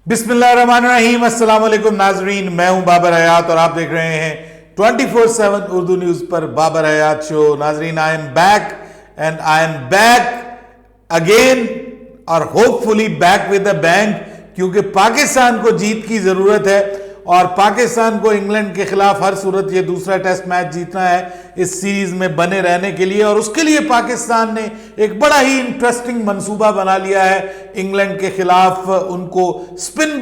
बिस्मिल्लाहिर्रहमानिर्रहीम, अस्सलाम वालेकुम नाजरीन। मैं हूं बाबर हयात और आप देख रहे हैं 24/7 उर्दू न्यूज पर बाबर हयात शो। नाजरीन, I am back and I am back again और hopefully back with a bang, क्योंकि पाकिस्तान को जीत की जरूरत है और पाकिस्तान को इंग्लैंड के खिलाफ हर सूरत ये दूसरा टेस्ट मैच जीतना है इस सीरीज में बने रहने के लिए। और उसके लिए पाकिस्तान ने एक बड़ा ही इंटरेस्टिंग मंसूबा बना लिया है इंग्लैंड के खिलाफ। उनको स्पिन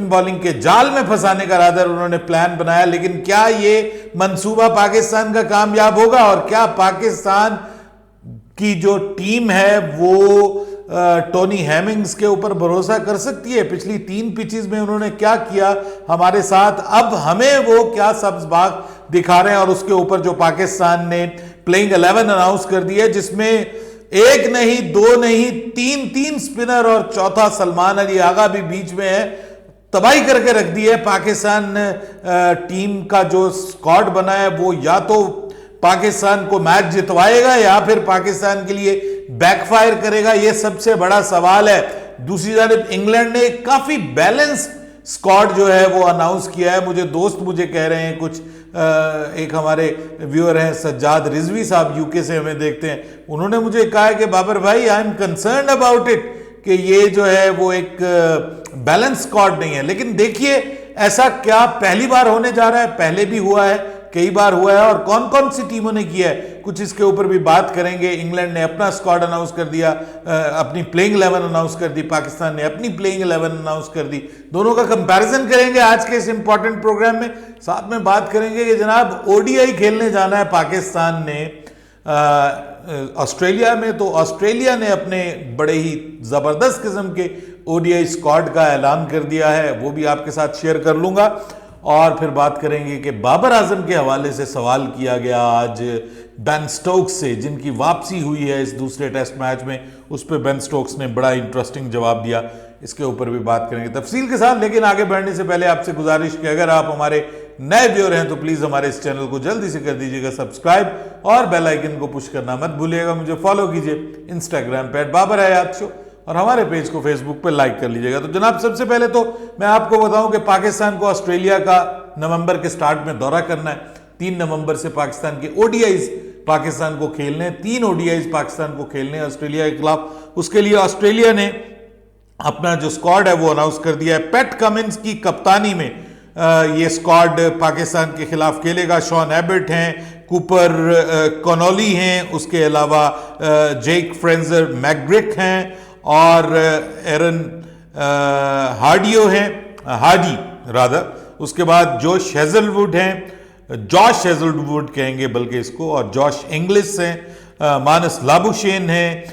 बॉलिंग के जाल में फंसाने का रादर उन्होंने प्लान बनाया, लेकिन क्या ये मंसूबा पाकिस्तान का कामयाब होगा और क्या पाकिस्तान की जो टीम है वो टोनी हेमिंग्स के ऊपर भरोसा कर सकती है? पिछली 3 पिचेस में उन्होंने क्या किया हमारे साथ, अब हमें वो क्या सब्ज बाग दिखा रहे हैं। और उसके ऊपर जो पाकिस्तान ने प्लेइंग 11 अनाउंस कर दिया है, जिसमें एक नहीं, 2 नहीं, 3 स्पिनर और चौथा सलमान अली आगा भी बीच में है। तबाही करके रख दी है पाकिस्तान टीम का जो स्क्वाड बना है वो या तो पाकिस्तान को मैच जितवाएगा या फिर पाकिस्तान के लिए बैकफायर करेगा, यह सबसे बड़ा सवाल है। दूसरी जानिब इंग्लैंड ने काफी बैलेंस्ड स्क्वाड जो है वो अनाउंस किया है। मुझे कह रहे हैं कुछ, एक हमारे व्यूअर हैं सज्जाद रिजवी साहब, यूके से हमें देखते हैं, उन्होंने मुझे कहा है कि बाबर भाई, I am concern about it, कि ये जो है वो एक बैलेंस स्क्वाड नहीं है। लेकिन देखिए, ऐसा क्या पहली बार होने जा रहा है? पहले भी हुआ है, कई बार हुआ है, और कौन कौन सी टीमों ने किया है कुछ इसके ऊपर भी बात करेंगे। इंग्लैंड ने अपना स्क्वाड अनाउंस कर दिया, अपनी प्लेइंग 11 अनाउंस कर दी, पाकिस्तान ने अपनी प्लेइंग 11 अनाउंस कर दी। दोनों का कंपैरिजन करेंगे आज के इस इंपॉर्टेंट प्रोग्राम में। साथ में बात करेंगे कि जनाब ओडीआई खेलने जाना है पाकिस्तान ने ऑस्ट्रेलिया में, तो ऑस्ट्रेलिया ने अपने बड़े ही जबरदस्त किस्म के ओडीआई स्क्वाड का ऐलान कर दिया है, वो भी आपके साथ शेयर कर लूंगा। और फिर बात करेंगे कि बाबर आजम के हवाले से सवाल किया गया आज बेन स्टोक्स से, जिनकी वापसी हुई है इस दूसरे टेस्ट मैच में, उस पर बेन स्टोक्स ने बड़ा इंटरेस्टिंग जवाब दिया। इसके ऊपर भी बात करेंगे तफसील के साथ। लेकिन आगे बढ़ने से पहले आपसे गुजारिश कि अगर आप हमारे नए व्यूअर हैं तो प्लीज हमारे इस चैनल को जल्दी से कर दीजिएगा सब्सक्राइब और बेल आइकन को पुश करना मत भूलिएगा। मुझे फॉलो कीजिए इंस्टाग्राम पे @बाबर हयात शो और हमारे पेज को फेसबुक पे लाइक कर लीजिएगा। तो जनाब, सबसे पहले तो मैं आपको बताऊं कि पाकिस्तान को ऑस्ट्रेलिया का नवंबर के स्टार्ट में दौरा करना है। 3 नवंबर से पाकिस्तान के ओडीआईज पाकिस्तान को खेलने हैं, 3 ओडीआईज पाकिस्तान को खेलने हैं ऑस्ट्रेलिया के खिलाफ। उसके लिए ऑस्ट्रेलिया ने अपना जो स्क्वाड है वो अनाउंस कर दिया है। पैट कमिंस की कप्तानी में ये स्क्वाड पाकिस्तान के खिलाफ खेलेगा। शॉन एबर्ट हैं, कूपर कॉनोली हैं, उसके अलावा जेक फ्रेंजर मैग्रिक हैं और एरन हार्डी उसके बाद जोश हेजलवुड हैं, जॉश हेजलवुड कहेंगे बल्कि इसको, और जॉश इंग्लिश हैं, मानस लाबुशेन हैं,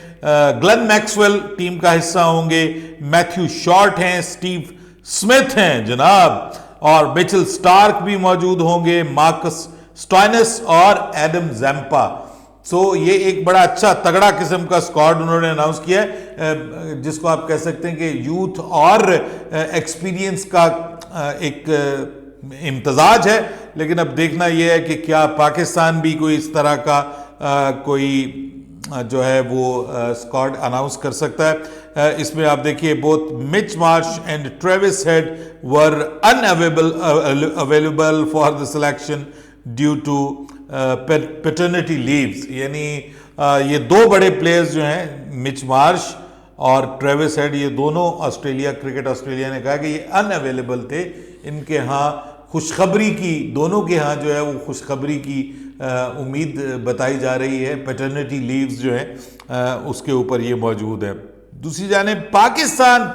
ग्लेन मैक्सवेल टीम का हिस्सा होंगे, मैथ्यू शॉर्ट हैं, स्टीव स्मिथ हैं जनाब, और मिचेल स्टार्क भी मौजूद होंगे, मार्कस स्टॉइनस और एडम जैम्पा। ये एक बड़ा अच्छा तगड़ा किस्म का स्क्वाड उन्होंने अनाउंस किया है, जिसको आप कह सकते हैं कि यूथ और एक्सपीरियंस का एक इम्तजाज है। लेकिन अब देखना यह है कि क्या पाकिस्तान भी कोई इस तरह का कोई जो है वो स्क्वाड अनाउंस कर सकता है। इसमें आप देखिए, both Mitch Marsh and Travis Head were unavailable for the selection due to paternity leaves, यानी ये 2 बड़े प्लेयर्स जो हैं, मिच मार्श और ट्रेविस हेड, ये दोनों क्रिकेट ऑस्ट्रेलिया ने कहा कि ये अनअवेलेबल थे। इनके यहाँ खुशखबरी की, दोनों के यहाँ जो है वो खुशखबरी की उम्मीद बताई जा रही है। पैटर्निटी लीव्स जो है उसके ऊपर ये मौजूद है। दूसरी जानिब पाकिस्तान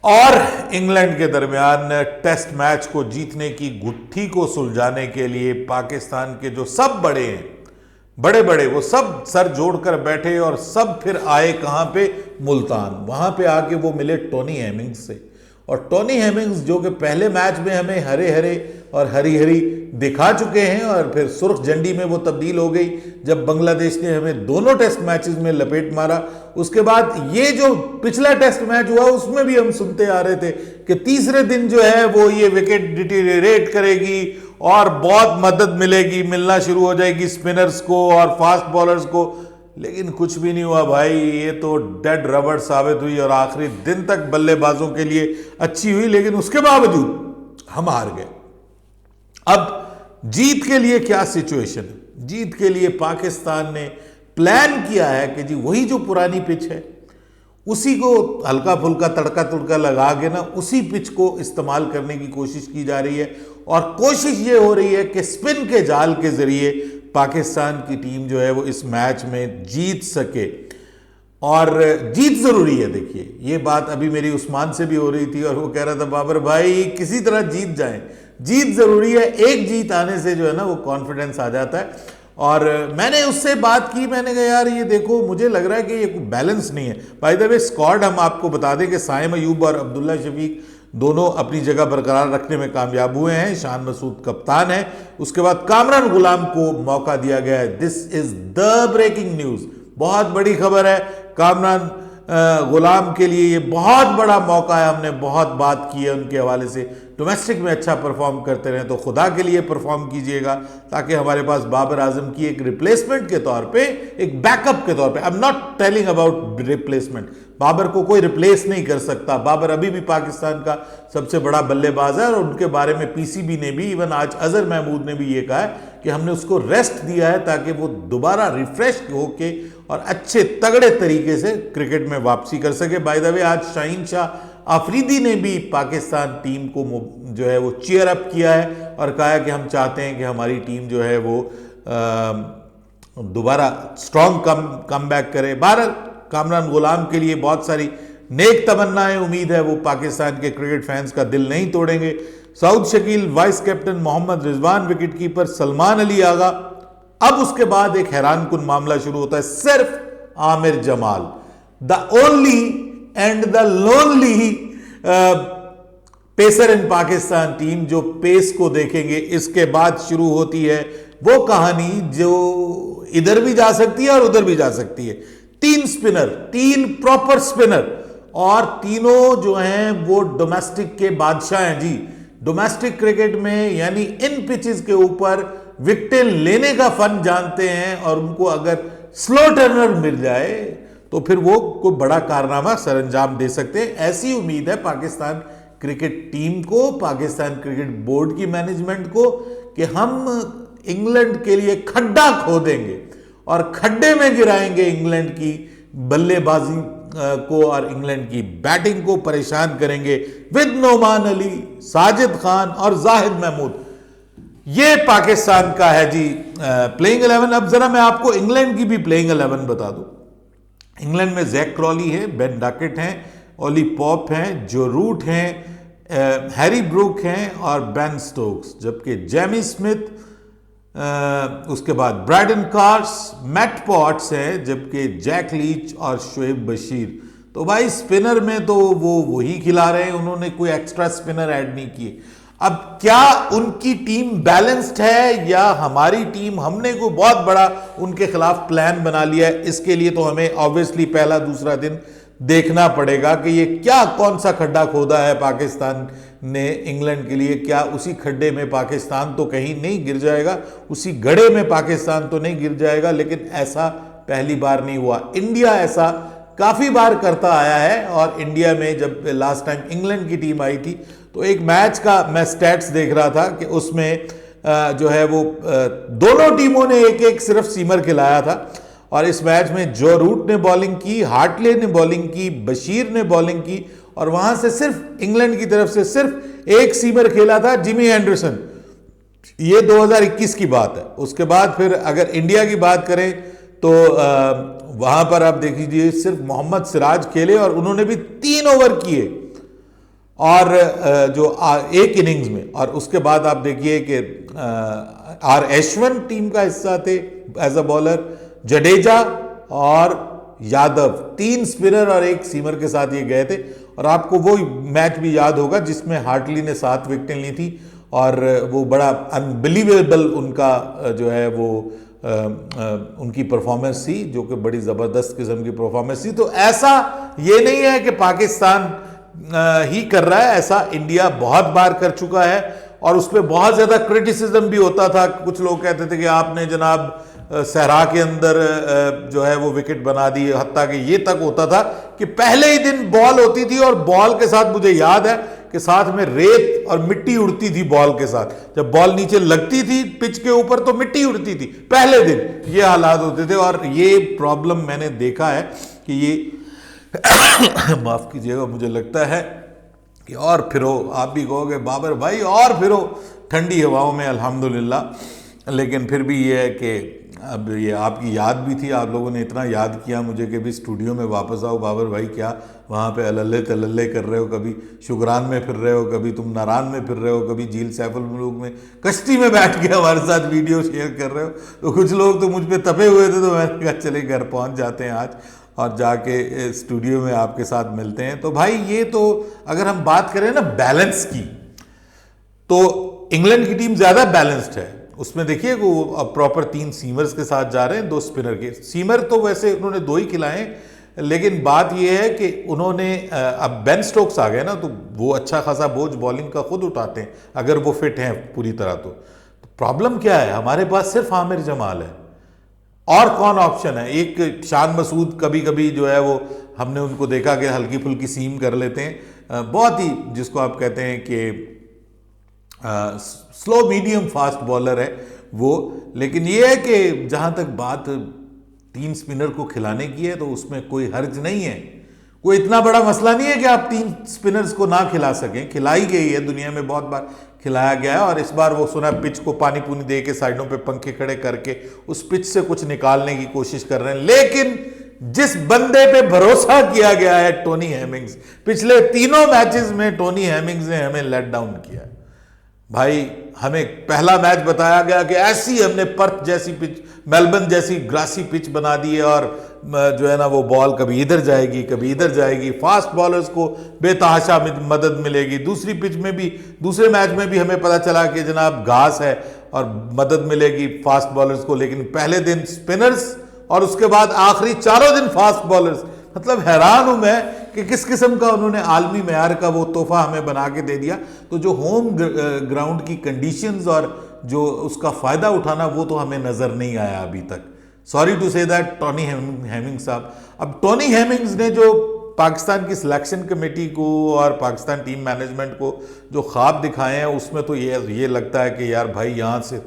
और इंग्लैंड के दरमियान टेस्ट मैच को जीतने की गुत्थी को सुलझाने के लिए पाकिस्तान के जो सब बड़े हैं, बड़े वो सब सर जोड़कर बैठे और सब फिर आए कहां पे? मुल्तान। वहां पे आके वो मिले टोनी हेमिंग्स से, और टोनी हेमिंग्स जो कि पहले मैच में हमें हरे हरे और हरी हरी दिखा चुके हैं और फिर सुर्ख झंडी में वो तब्दील हो गई जब बांग्लादेश ने हमें दोनों टेस्ट मैचेस में लपेट मारा। उसके बाद ये जो पिछला टेस्ट मैच हुआ उसमें भी हम सुनते आ रहे थे कि तीसरे दिन जो है वो ये विकेट डिटीरियरेट करेगी और बहुत मदद मिलना शुरू हो जाएगी स्पिनर्स को और फास्ट बॉलर्स को। लेकिन कुछ भी नहीं हुआ भाई, ये तो डेड रबड़ साबित हुई और आखिरी दिन तक बल्लेबाजों के लिए अच्छी हुई, लेकिन उसके बावजूद हम हार गए। अब जीत के लिए क्या सिचुएशन है? जीत के लिए पाकिस्तान ने प्लान किया है कि जी वही जो पुरानी पिच है उसी को हल्का फुल्का तड़का तुड़का लगा के ना उसी पिच को इस्तेमाल करने की कोशिश की जा रही है, और कोशिश ये हो रही है कि स्पिन के जाल के जरिए पाकिस्तान की टीम जो है वो इस मैच में जीत सके। और जीत जरूरी है। देखिए, ये बात अभी मेरी उस्मान से भी हो रही थी और वो कह रहा था बाबर भाई किसी तरह जीत जाएं, जीत जरूरी है। एक जीत आने से जो है ना वो कॉन्फिडेंस आ जाता है। और मैंने उससे बात की, मैंने कहा यार ये देखो मुझे लग रहा है कि ये कोई बैलेंस नहीं है। बाय द वे स्क्वाड हम आपको बता दें कि साइम अयूब और अब्दुल्ला शफीक दोनों अपनी जगह बरकरार रखने में कामयाब हुए हैं। शान मसूद कप्तान है। उसके बाद कामरान गुलाम को मौका दिया गया है। This is the breaking news, बहुत बड़ी खबर है। कामरान गुलाम के लिए ये बहुत बड़ा मौका है। हमने बहुत बात की है उनके हवाले से, डोमेस्टिक में अच्छा परफॉर्म करते रहे तो खुदा के लिए परफॉर्म कीजिएगा, ताकि हमारे पास बाबर आजम की एक रिप्लेसमेंट के तौर पे, एक बैकअप के तौर पे, I am not telling about replacement, Babar को कोई रिप्लेस नहीं कर सकता। बाबर अभी भी पाकिस्तान का सबसे बड़ा बल्लेबाज है और उनके बारे में पीसीबी ने भी, इवन आज अजहर महमूद ने भी ये कहा है कि हमने उसको रेस्ट दिया है ताकि वो दोबारा रिफ्रेश होके और अच्छे तगड़े तरीके से क्रिकेट में वापसी कर सके। बाय द वे आज शाहीन शाह आफरीदी ने भी पाकिस्तान टीम को जो है वो चीयर अप किया है और कहा है कि हम चाहते हैं कि हमारी टीम जो है वो दोबारा स्ट्रॉन्ग कम बैक करे। बहरहाल कामरान गुलाम के लिए बहुत सारी नेक तमन्नाएं, उम्मीद है वो पाकिस्तान के क्रिकेट फैंस का दिल नहीं तोड़ेंगे। Saud Shakeel, vice captain Mohammad Rizwan, wicket keeper Salman Ali Agha. अब उसके बाद एक हैरान कुन मामला शुरू होता है, सिर्फ Aamir Jamal, the only and the lonely pacer in Pakistan team, जो पेस को देखेंगे इसके बाद शुरू होती है वो कहानी जो इधर भी जा सकती है और उधर भी जा सकती है। 3 स्पिनर, 3 प्रॉपर स्पिनर, और तीनों जो हैं वो डोमेस्टिक के बादशाह हैं जी। डोमेस्टिक क्रिकेट में यानी इन पिचेस के ऊपर विकेटें लेने का फन जानते हैं, और उनको अगर स्लो टर्नर मिल जाए तो फिर वो कोई बड़ा कारनामा सरंजाम दे सकते हैं। ऐसी उम्मीद है पाकिस्तान क्रिकेट टीम को, पाकिस्तान क्रिकेट बोर्ड की मैनेजमेंट को, कि हम इंग्लैंड के लिए खड्डा खोदेंगे और खड्डे में गिराएंगे इंग्लैंड की बल्लेबाजी को और इंग्लैंड की बैटिंग को परेशान करेंगे विद नोमान अली, साजिद खान और जाहिद महमूद। ये पाकिस्तान का है जी प्लेइंग 11। अब जरा मैं आपको इंग्लैंड की भी प्लेइंग 11 बता दूं। इंग्लैंड में जैक क्रॉली है, बेन डकेट हैं, ओली पॉप हैं, जो रूट हैं, हैरी ब्रूक हैं और बेन स्टोक्स, जबकि जेमी स्मिथ, उसके बाद ब्रैडन कार्स, मैट पॉट्स हैं, जबकि जैक लीच और शोएब बशीर। तो भाई स्पिनर में तो वो वही खिला रहे हैं, उन्होंने कोई एक्स्ट्रा स्पिनर ऐड नहीं किए। अब क्या उनकी टीम बैलेंस्ड है या हमारी टीम, हमने कोई बहुत बड़ा उनके खिलाफ प्लान बना लिया है? इसके लिए तो हमें ऑब्वियसली पहला दूसरा दिन देखना पड़ेगा कि ये क्या, कौन सा खड्डा खोदा है पाकिस्तान ने इंग्लैंड के लिए। क्या उसी खड्डे में पाकिस्तान तो कहीं नहीं गिर जाएगा, उसी गड्ढे में पाकिस्तान तो नहीं गिर जाएगा। लेकिन ऐसा पहली बार नहीं हुआ, इंडिया ऐसा काफी बार करता आया है। और इंडिया में जब लास्ट टाइम इंग्लैंड की टीम आई थी तो एक मैच का मैं स्टैट्स देख रहा था कि उसमें जो है वो दोनों टीमों ने एक एक सिर्फ सीमर खिलाया था। और इस मैच में जो रूट ने बॉलिंग की, हार्टले ने बॉलिंग की, बशीर ने बॉलिंग की, और वहां से सिर्फ इंग्लैंड की तरफ से सिर्फ एक सीमर खेला था, जिमी एंडरसन। ये 2021 की बात है। उसके बाद फिर अगर इंडिया की बात करें तो वहां पर आप देख लीजिए सिर्फ मोहम्मद सिराज खेले और उन्होंने भी 3 ओवर किए और जो एक इनिंग्स में। और उसके बाद आप देखिए कि आर एशवन टीम का हिस्सा थे एज अ बॉलर, जडेजा और यादव, 3 स्पिनर और 1 सीमर के साथ ये गए थे। और आपको वो मैच भी याद होगा जिसमें हार्टली ने 7 विकेटें ली थी और वो बड़ा अनबिलीवेबल उनका जो है वो उनकी परफॉर्मेंस थी, जो कि बड़ी ज़बरदस्त किस्म की परफॉर्मेंस थी। तो ऐसा ये नहीं है कि पाकिस्तान ही कर रहा है, ऐसा इंडिया बहुत बार कर चुका है और उस पर बहुत ज़्यादा क्रिटिसिज्म भी होता था। कुछ लोग कहते थे कि आपने जनाब सहरा के अंदर जो है वो विकेट बना दी, हत्ता कि ये तक होता था कि पहले ही दिन बॉल होती थी और बॉल के साथ मुझे याद है कि साथ में रेत और मिट्टी उड़ती थी बॉल के साथ। जब बॉल नीचे लगती थी पिच के ऊपर तो मिट्टी उड़ती थी, पहले दिन ये हालात होते थे। और ये प्रॉब्लम मैंने देखा है कि ये माफ कीजिएगा, मुझे लगता है कि और फिरो, आप भी कहोगे बाबर भाई और फिरो ठंडी हवाओं में अल्हम्दुलिल्लाह, लेकिन फिर भी ये है कि अब ये आपकी याद भी थी, आप लोगों ने इतना याद किया मुझे कि भी स्टूडियो में वापस आओ बाबर भाई, क्या वहाँ पे अल्ले तल्ले कर रहे हो, कभी शुक्रान में फिर रहे हो, कभी तुम नारान में फिर रहे हो, कभी झील सैफुल मुलूक में कश्ती में बैठ के हमारे साथ वीडियो शेयर कर रहे हो। तो कुछ लोग तो मुझ पर तपे हुए थे, तो मैंने कहा चले घर पहुँच जाते हैं आज और जाके स्टूडियो में आपके साथ मिलते हैं। तो भाई ये तो अगर हम बात करें ना बैलेंस की, तो इंग्लैंड की टीम ज़्यादा बैलेंस्ड है। उसमें देखिए वो अब प्रॉपर 3 सीमर्स के साथ जा रहे हैं, 2 स्पिनर के। सीमर तो वैसे उन्होंने 2 ही खिलाए, लेकिन बात ये है कि उन्होंने अब बेन स्टोक्स आ गए ना, तो वो अच्छा खासा बोझ बॉलिंग का खुद उठाते हैं अगर वो फिट हैं पूरी तरह। तो प्रॉब्लम क्या है, हमारे पास सिर्फ आमिर जमाल है और कौन ऑप्शन है। एक शान मसूद कभी कभी जो है वो हमने उनको देखा कि हल्की फुल्की सीम कर लेते हैं, बहुत ही जिसको आप कहते हैं कि स्लो मीडियम फास्ट बॉलर है वो। लेकिन ये है कि जहां तक बात 3 स्पिनर को खिलाने की है तो उसमें कोई हर्ज नहीं है, कोई इतना बड़ा मसला नहीं है कि आप 3 स्पिनर्स को ना खिला सकें। खिलाई गई है, दुनिया में बहुत बार खिलाया गया है, और इस बार वो सुना पिच को पानी पूनी दे के साइडों पे पंखे खड़े करके उस पिच से कुछ निकालने की कोशिश कर रहे हैं। लेकिन जिस बंदे पे भरोसा किया गया है टोनी हेमिंग्स, पिछले 3 मैचेस में टोनी हेमिंग्स ने हमें लेट डाउन किया है भाई। हमें पहला मैच बताया गया कि ऐसी हमने पर्थ जैसी पिच, मेलबर्न जैसी ग्रासी पिच बना दी है, और जो है ना वो बॉल कभी इधर जाएगी कभी इधर जाएगी, फास्ट बॉलर्स को बेतहाशा मदद मिलेगी। दूसरी पिच में भी, दूसरे मैच में भी हमें पता चला कि जनाब घास है और मदद मिलेगी फास्ट बॉलर्स को। लेकिन पहले दिन स्पिनर्स और उसके बाद आखिरी 4 दिन फास्ट बॉलर्स। मतलब हैरान हूं मैं कि किस किस्म का उन्होंने आलमी मेयार का वो तोहफा हमें बना के दे दिया। तो जो होम ग्राउंड की कंडीशंस और जो उसका फायदा उठाना वो तो हमें नजर नहीं आया अभी तक। Sorry to say that Tony Hemmings साहब। अब टोनी हेमिंग्स ने जो पाकिस्तान की सिलेक्शन कमेटी को और पाकिस्तान टीम मैनेजमेंट को जो ख्वाब दिखाए हैं, उसमें तो ये लगता है कि यार भाई यहाँ से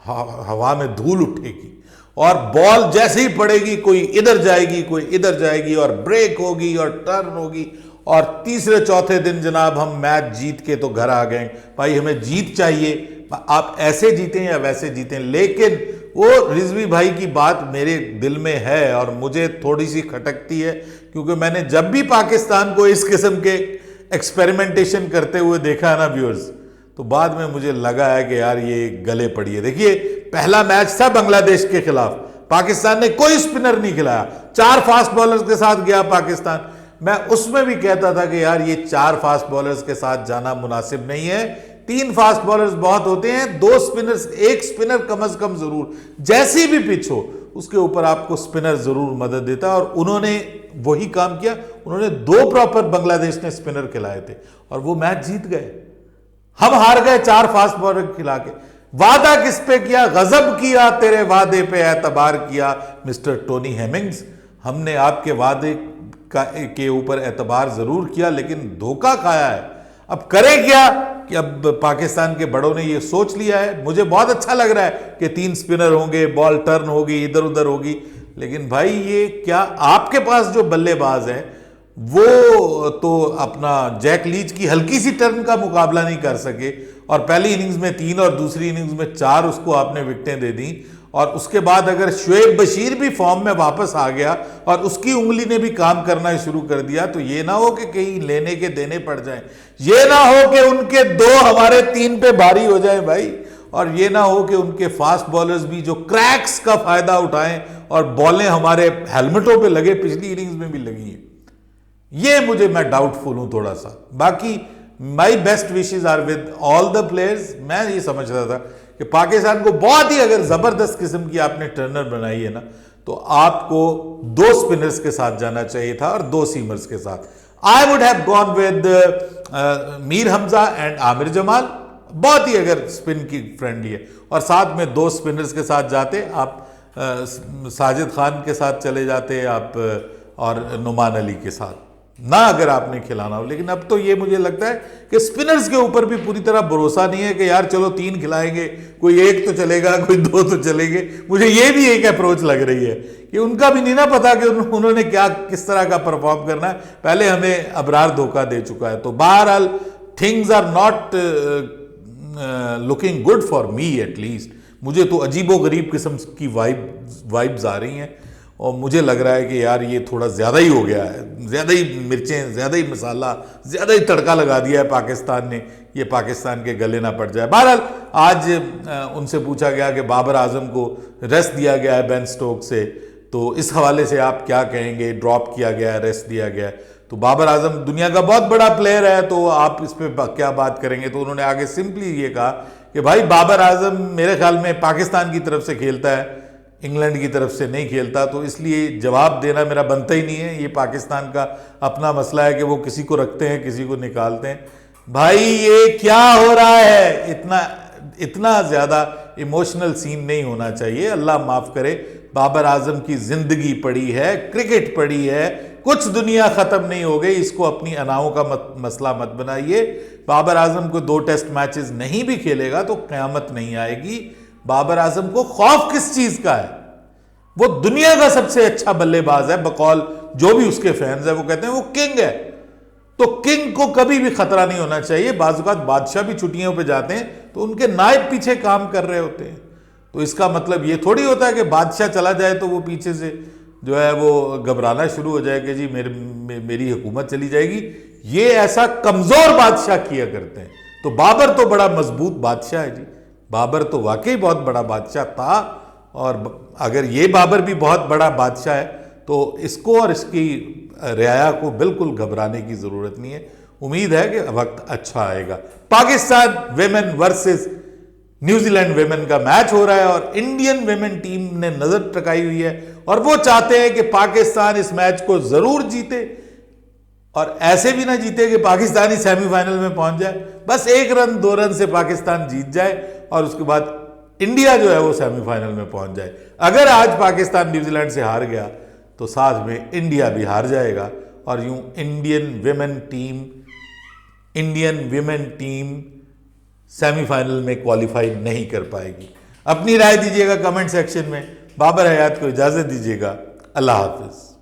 हवा में धूल उठेगी और बॉल जैसे ही पड़ेगी कोई इधर जाएगी कोई इधर जाएगी, और ब्रेक होगी और टर्न होगी, और तीसरे चौथे दिन जनाब हम मैच जीत के तो घर आ गए। भाई हमें जीत चाहिए, आप ऐसे जीतें या वैसे जीतें। लेकिन वो रिजवी भाई की बात मेरे दिल में है और मुझे थोड़ी सी खटकती है, क्योंकि मैंने जब भी पाकिस्तान को इस किस्म के एक्सपेरिमेंटेशन करते हुए देखा है ना व्यूअर्स, तो बाद में मुझे लगा है कि यार ये गले पड़ी है। देखिए पहला मैच था बांग्लादेश के खिलाफ, पाकिस्तान ने कोई स्पिनर नहीं खिलाया, 4 फास्ट बॉलर्स के साथ गया पाकिस्तान। मैं उसमें भी कहता था कि यार ये 4 फास्ट बॉलर्स के साथ जाना मुनासिब नहीं है, 3 फास्ट बॉलर्स बहुत होते हैं, 2 स्पिनर्स, 1 स्पिनर कम से कम जरूर, जैसी भी पिच हो उसके ऊपर आपको स्पिनर जरूर मदद देता है। और उन्होंने वही काम किया, उन्होंने 2 प्रॉपर बांग्लादेश ने स्पिनर खिलाए थे और वो मैच जीत गए। हम हार गए 4 फास्ट बॉलर खिला के। वादा किस पे किया, गजब किया, तेरे वादे पे एतबार किया मिस्टर टोनी हेमिंग्स। हमने आपके वादे के ऊपर एतबार जरूर किया, लेकिन धोखा खाया है। अब करें क्या कि अब पाकिस्तान के बड़ों ने ये सोच लिया है। मुझे बहुत अच्छा लग रहा है कि 3 स्पिनर होंगे, बॉल टर्न होगी, इधर उधर होगी, लेकिन भाई ये क्या, आपके पास जो बल्लेबाज हैं वो तो अपना जैक लीच की हल्की सी टर्न का मुकाबला नहीं कर सके, और पहली इनिंग्स में 3 और दूसरी इनिंग्स में 4 उसको आपने विकेटें दे दी। और उसके बाद अगर शुएब बशीर भी फॉर्म में वापस आ गया और उसकी उंगली ने भी काम करना शुरू कर दिया, तो ये ना हो कि कहीं लेने के देने पड़ जाए, ये ना हो कि उनके 2 हमारे 3 पे भारी हो जाए भाई, और ये ना हो कि उनके फास्ट बॉलर्स भी जो क्रैक्स का फायदा उठाएं और बॉलें हमारे हेलमेटों पे लगे, पिछली इनिंग्स में भी लगी है। ये मुझे, मैं डाउटफुल हूं थोड़ा सा। बाकी my best wishes are with all the players. मैं ये समझ रहा था कि पाकिस्तान को बहुत ही अगर जबरदस्त किस्म की आपने टर्नर बनाई है ना, तो आपको 2 स्पिनर्स के साथ जाना चाहिए था और 2 सीमर्स के साथ। I would have gone with Mir Hamza and Aamir Jamal, बहुत ही अगर स्पिन की फ्रेंडली है, और साथ में 2 स्पिनर्स के साथ जाते आप साजिद खान के साथ चले जाते आप और नुमान अली के साथ ना, अगर आपने खिलाना हो। लेकिन अब तो ये मुझे लगता है कि स्पिनर्स के ऊपर भी पूरी तरह भरोसा नहीं है कि यार चलो 3 खिलाएंगे, कोई 1 तो चलेगा, कोई 2 तो चलेंगे। मुझे ये भी एक अप्रोच लग रही है कि उनका भी नहीं ना पता कि उन्होंने क्या किस तरह का परफॉर्म करना है। पहले हमें अबरार धोखा दे चुका है। तो बहरहाल things are not looking good for me at least. मुझे तो अजीबो गरीब किस्म की वाइब्स आ रही हैं और मुझे लग रहा है कि यार ये थोड़ा ज़्यादा ही हो गया है, ज़्यादा ही मिर्चें, ज़्यादा ही मसाला, ज़्यादा ही तड़का लगा दिया है पाकिस्तान ने। ये पाकिस्तान के गले ना पड़ जाए। बहरहाल आज उनसे पूछा गया कि बाबर आजम को रेस्ट दिया गया है बेन स्टोक से, तो इस हवाले से आप क्या कहेंगे? ड्रॉप किया गया है, रेस्ट दिया गया है, तो बाबर आजम दुनिया का बहुत बड़ा प्लेयर है, तो आप इस पर क्या बात करेंगे? तो उन्होंने आगे सिंपली ये कहा कि भाई बाबर आजम मेरे ख्याल में पाकिस्तान की तरफ से खेलता है, इंग्लैंड की तरफ से नहीं खेलता, तो इसलिए जवाब देना मेरा बनता ही नहीं है। ये पाकिस्तान का अपना मसला है कि वो किसी को रखते हैं, किसी को निकालते हैं। भाई ये क्या हो रहा है? इतना ज़्यादा इमोशनल सीन नहीं होना चाहिए। अल्लाह माफ़ करे, बाबर आजम की ज़िंदगी पड़ी है, क्रिकेट पड़ी है, कुछ दुनिया ख़त्म नहीं हो गई। इसको अपनी अनाओं का मसला मत बनाइए। बाबर आजम को 2 टेस्ट मैचेस नहीं भी खेलेगा तो क़यामत नहीं आएगी। बाबर आजम को खौफ किस चीज़ का है? वो दुनिया का सबसे अच्छा बल्लेबाज है, बकौल जो भी उसके फैंस है वो कहते हैं वो किंग है। तो किंग को कभी भी खतरा नहीं होना चाहिए। बाज़-औक़ात बादशाह भी छुट्टियों पे जाते हैं तो उनके नायब पीछे काम कर रहे होते हैं, तो इसका मतलब ये थोड़ी होता है कि बादशाह चला जाए तो वो पीछे से जो है वो घबराना शुरू हो जाए कि जी मेरी हुकूमत चली जाएगी। ये ऐसा कमज़ोर बादशाह किया करते हैं। तो बाबर तो बड़ा मजबूत बादशाह है जी, बाबर तो वाकई बहुत बड़ा बादशाह था। और अगर ये बाबर भी बहुत बड़ा बादशाह है तो इसको और इसकी रियाया को बिल्कुल घबराने की ज़रूरत नहीं है। उम्मीद है कि वक्त अच्छा आएगा। Pakistan women versus New Zealand women का मैच हो रहा है और इंडियन वेमेन टीम ने नजर टकाई हुई है और वो चाहते हैं कि पाकिस्तान इस मैच को जरूर जीते और ऐसे भी ना जीते कि पाकिस्तानी सेमीफाइनल में पहुंच जाए। बस 1 रन 2 रन से पाकिस्तान जीत जाए और उसके बाद इंडिया जो है वो सेमीफाइनल में पहुंच जाए। अगर आज पाकिस्तान न्यूजीलैंड से हार गया तो साथ में इंडिया भी हार जाएगा और यूं इंडियन विमेन टीम सेमीफाइनल में क्वालिफाई नहीं कर पाएगी। अपनी राय दीजिएगा कमेंट सेक्शन में। बाबर हयात को इजाजत दीजिएगा। अल्लाह हाफिज।